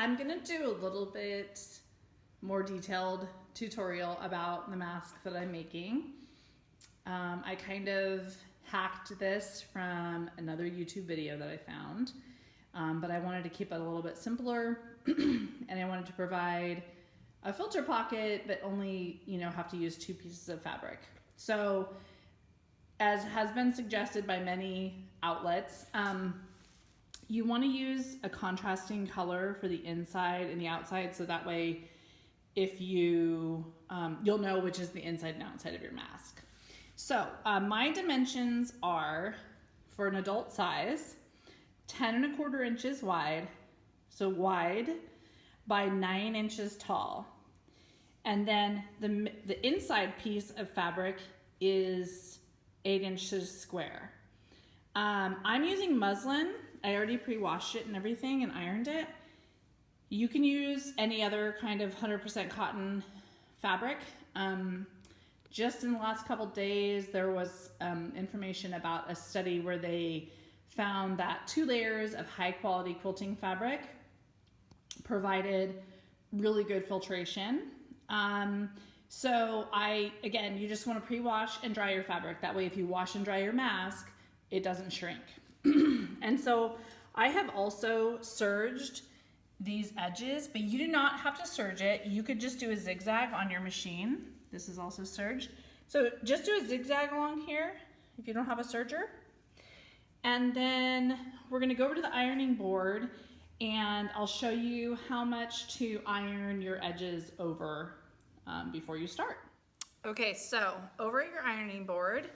I'm gonna do a little bit more detailed tutorial about the mask that I'm making. I kind of hacked this from another YouTube video that I found, but I wanted to keep it a little bit simpler and I wanted to provide a filter pocket, but only, have to use 2 pieces of fabric. So as has been suggested by many outlets, you want to use a contrasting color for the inside and the outside, so that way if you'll know which is the inside and outside of your mask. So my dimensions are, for an adult size, 10¼ inches wide, so wide by 9 inches tall. And then the inside piece of fabric is 8 inches square. I'm using muslin. I already pre-washed it and everything and ironed it. You can use any other kind of 100% cotton fabric. Just in the last couple days, there was information about a study where they found that 2 layers of high quality quilting fabric provided really good filtration. So again, you just want to pre-wash and dry your fabric. That way, if you wash and dry your mask, it doesn't shrink. And so I have also serged these edges, but you do not have to serge it. You could just do a zigzag on your machine. This is also serged. So just do a zigzag along here if you don't have a serger. And then we're gonna go over to the ironing board and I'll show you how much to iron your edges over before you start. Okay, so over at your ironing board,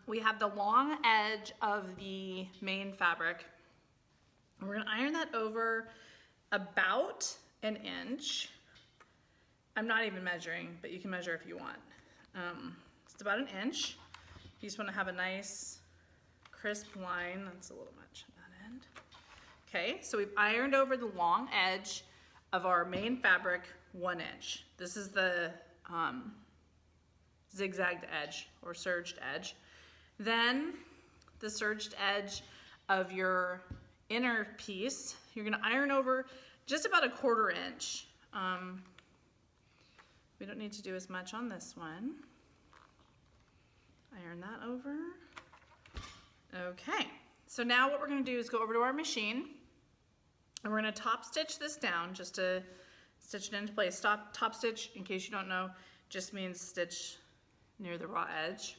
we have the long edge of the main fabric. We're gonna iron that over about 1 inch. I'm not even measuring, but you can measure if you want. It's about 1 inch. You just wanna have a nice crisp line. That's a little much on that end. Okay, so we've ironed over the long edge of our main fabric 1 inch. This is the zigzagged edge or serged edge. Then the serged edge of your inner piece, you're gonna iron over just about 1/4 inch. We don't need to do as much on this one. Iron that over. Okay, so now what we're gonna do is go over to our machine and we're gonna top stitch this down just to stitch it into place. Top stitch, in case you don't know, just means stitch near the raw edge.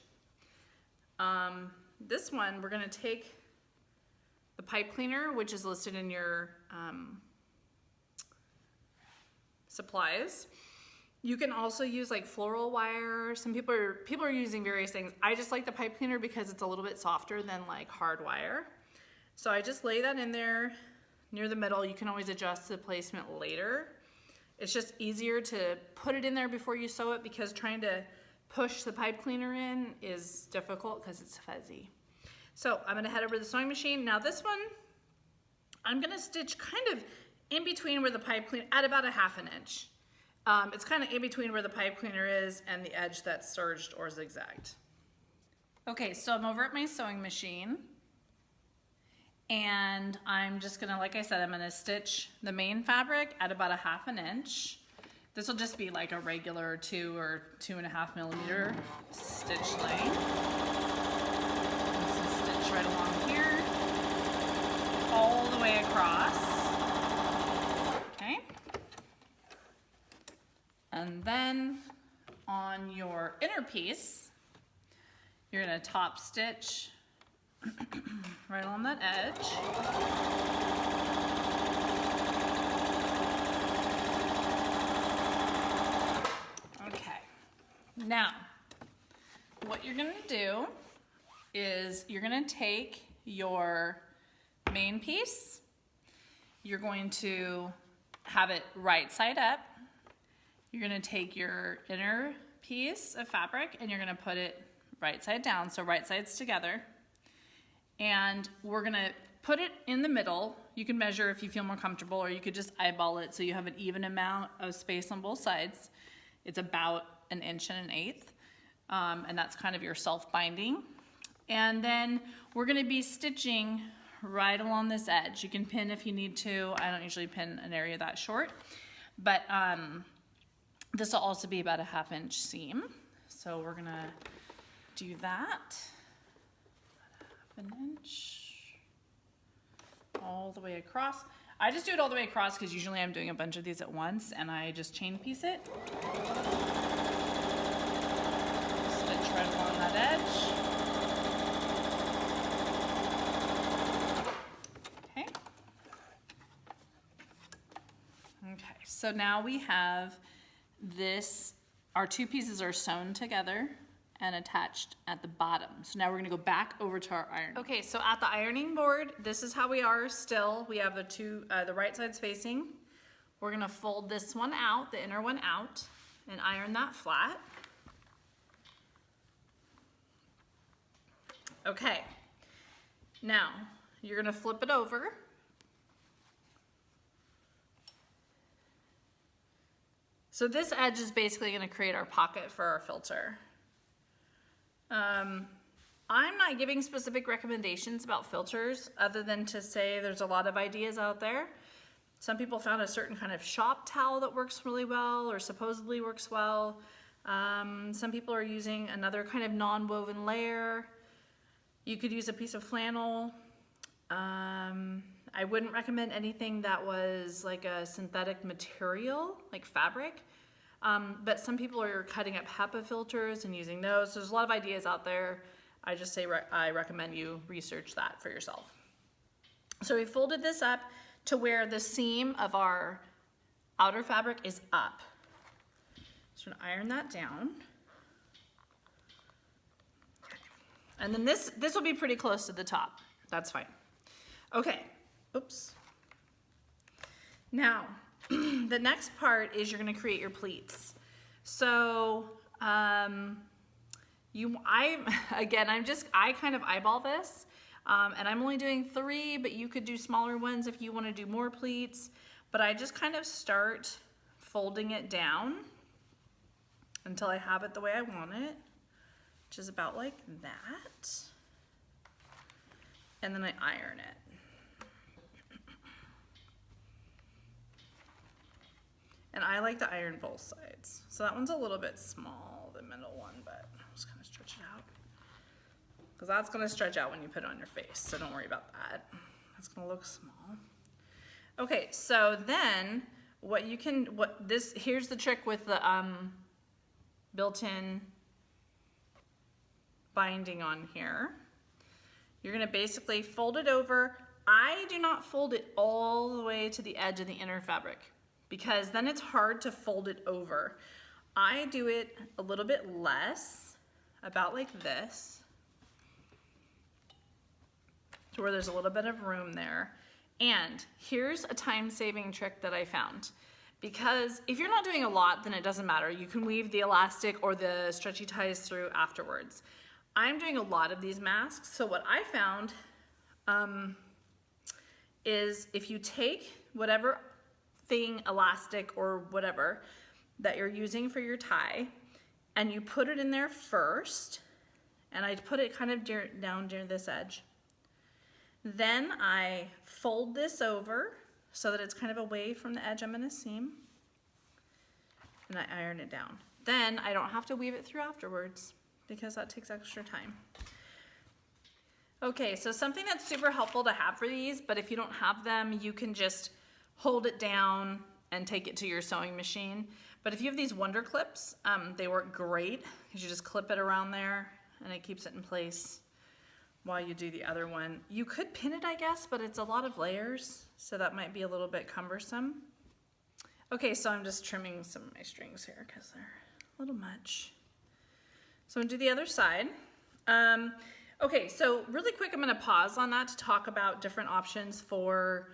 This one, we're gonna take the pipe cleaner, which is listed in your supplies. You can also use like floral wire. Some people are using various things. I just like the pipe cleaner because it's a little bit softer than like hard wire. So I just lay that in there near the middle. You can always adjust the placement later. It's just easier to put it in there before you sew it because trying to push the pipe cleaner in is difficult because it's fuzzy. So I'm gonna head over to the sewing machine. Now this one, I'm gonna stitch kind of in between where the pipe cleaner, at about 1/2 inch. It's kind of in between where the pipe cleaner is and the edge that's serged or zigzagged. Okay, so I'm over at my sewing machine and I'm just gonna, like I said, I'm gonna stitch the main fabric at about 1/2 inch. This will just be like a regular 2 or 2.5 millimeter stitch length. So stitch right along here, all the way across. Okay. And then on your inner piece, you're gonna top stitch right along that edge. Okay, now what you're gonna do is you're gonna take your main piece, you're going to have it right side up. You're gonna take your inner piece of fabric and you're gonna put it right side down, so right sides together. And we're gonna put it in the middle. You can measure if you feel more comfortable, or you could just eyeball it so you have an even amount of space on both sides. It's about 1 1/8 inches, and that's kind of your self-binding. And then we're gonna be stitching right along this edge. You can pin if you need to. I don't usually pin an area that short, but this will also be about a 1/2 inch seam. So we're gonna do that, about 1/2 inch, all the way across. I just do it all the way across because usually I'm doing a bunch of these at once and I just chain piece it. Stitch right along that edge. Okay, so now we have this, our 2 pieces are sewn together and attached at the bottom. So now we're gonna go back over to our iron. Okay, so at the ironing board, this is how we are still. We have the right sides facing. We're gonna fold this one out, the inner one out, and iron that flat. Okay, now you're gonna flip it over. So this edge is basically going to create our pocket for our filter. I'm not giving specific recommendations about filters other than to say there's a lot of ideas out there. Some people found a certain kind of shop towel that works really well or supposedly works well. Some people are using another kind of non-woven layer. You could use a piece of flannel. I wouldn't recommend anything that was like a synthetic material, like fabric. But some people are cutting up HEPA filters and using those. So there's a lot of ideas out there. I just say I recommend you research that for yourself. So we folded this up to where the seam of our outer fabric is up. So I'm gonna iron that down. Okay. And then this will be pretty close to the top. That's fine. Okay, oops. Now, the next part is you're gonna create your pleats. So, I kind of eyeball this, and I'm only doing 3, but you could do smaller ones if you wanna do more pleats, but I just kind of start folding it down until I have it the way I want it, which is about like that. And then I iron it. And I like to iron both sides. So that one's a little bit small, the middle one, but I'm just gonna stretch it out. Because that's gonna stretch out when you put it on your face, so don't worry about that. That's gonna look small. Okay, so then here's the trick with the built-in binding on here. You're gonna basically fold it over. I do not fold it all the way to the edge of the inner fabric because then it's hard to fold it over. I do it a little bit less, about like this, to where there's a little bit of room there. And here's a time-saving trick that I found. Because if you're not doing a lot, then it doesn't matter. You can weave the elastic or the stretchy ties through afterwards. I'm doing a lot of these masks, so what I found is if you take whatever thing, elastic or whatever, that you're using for your tie, and you put it in there first, and I put it kind of down near this edge. Then I fold this over so that it's kind of away from the edge I'm gonna seam, and I iron it down. Then I don't have to weave it through afterwards because that takes extra time. Okay, so something that's super helpful to have for these, but if you don't have them, you can just hold it down and take it to your sewing machine. But if you have these Wonder Clips, they work great because you just clip it around there and it keeps it in place while you do the other one. You could pin it, I guess, but it's a lot of layers, so that might be a little bit cumbersome. Okay, so I'm just trimming some of my strings here because they're a little much. So I'm gonna do the other side. Okay, so really quick, I'm gonna pause on that to talk about different options for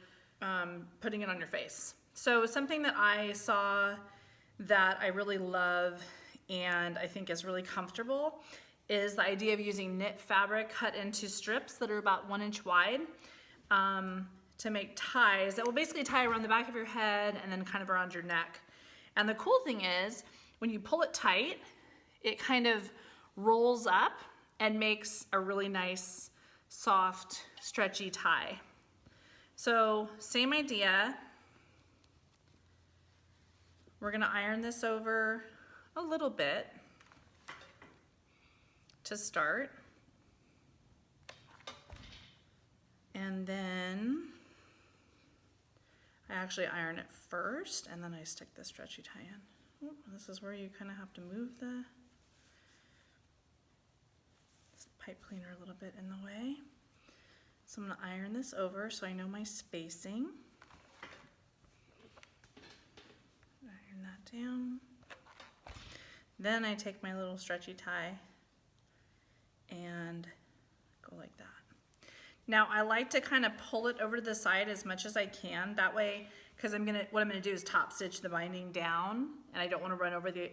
putting it on your face. So something that I saw that I really love and I think is really comfortable is the idea of using knit fabric cut into strips that are about 1 inch wide to make ties that will basically tie around the back of your head and then kind of around your neck. And the cool thing is when you pull it tight, it kind of rolls up and makes a really nice soft, stretchy tie. So same idea. We're gonna iron this over a little bit to start. And then I actually iron it first and then I stick the stretchy tie in. Ooh, this is where you kind of have to move the pipe cleaner a little bit in the way. So I'm gonna iron this over so I know my spacing. Iron that down. Then I take my little stretchy tie and go like that. Now I like to kind of pull it over to the side as much as I can. That way, because what I'm gonna do is top stitch the binding down, and I don't want to run over the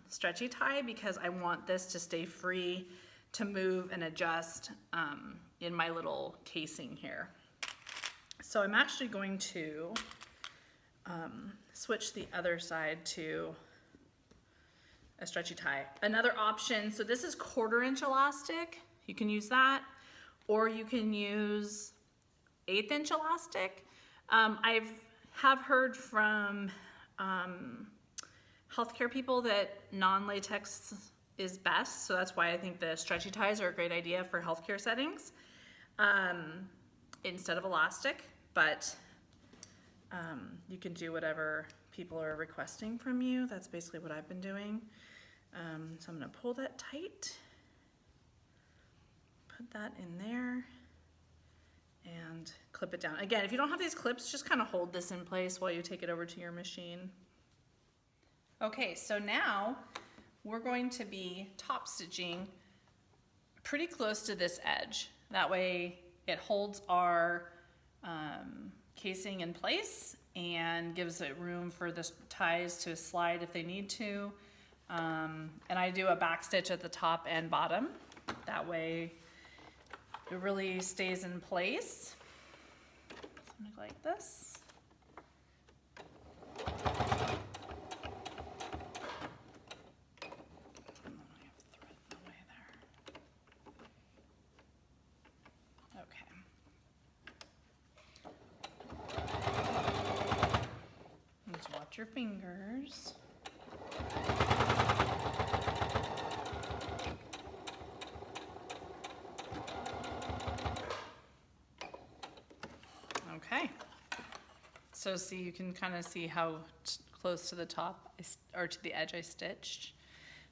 stretchy tie because I want this to stay free to move and adjust in my little casing here. So I'm actually going to switch the other side to a stretchy tie. Another option, so this is 1/4 inch elastic. You can use that, or you can use 1/8 inch elastic. I have heard from healthcare people that non-latex is best, so that's why I think the stretchy ties are a great idea for healthcare settings instead of elastic, but you can do whatever people are requesting from you. That's basically what I've been doing. So I'm gonna pull that tight, put that in there, and clip it down. Again, if you don't have these clips, just kind of hold this in place while you take it over to your machine. Okay, so now we're going to be top stitching pretty close to this edge. That way it holds our casing in place and gives it room for the ties to slide if they need to. And I do a back stitch at the top and bottom. That way it really stays in place. Something like this. Watch your fingers. Okay. So see, you can kind of see how close to the top or to the edge I stitched,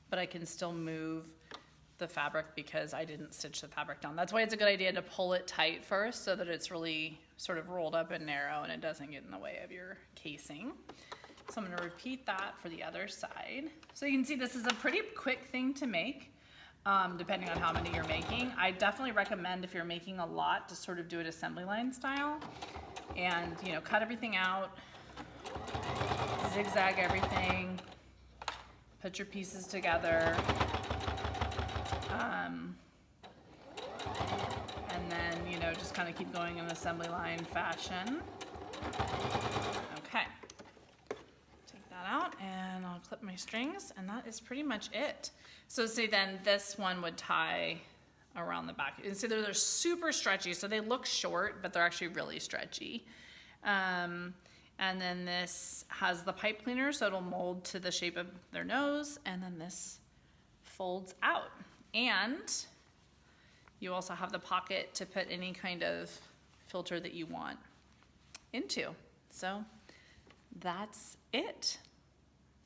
but I can still move the fabric because I didn't stitch the fabric down. That's why it's a good idea to pull it tight first so that it's really sort of rolled up and narrow and it doesn't get in the way of your casing. So I'm going to repeat that for the other side. So you can see this is a pretty quick thing to make, depending on how many you're making. I definitely recommend if you're making a lot to sort of do it assembly line style and, you know, cut everything out, zigzag everything, put your pieces together, and then, you know, just kind of keep going in assembly line fashion. Okay. Out and I'll clip my strings, and that is pretty much it. So see, then this one would tie around the back. And see, they're super stretchy, so they look short, but they're actually really stretchy. And then this has the pipe cleaner, so it'll mold to the shape of their nose, and then this folds out. And you also have the pocket to put any kind of filter that you want into. So that's it.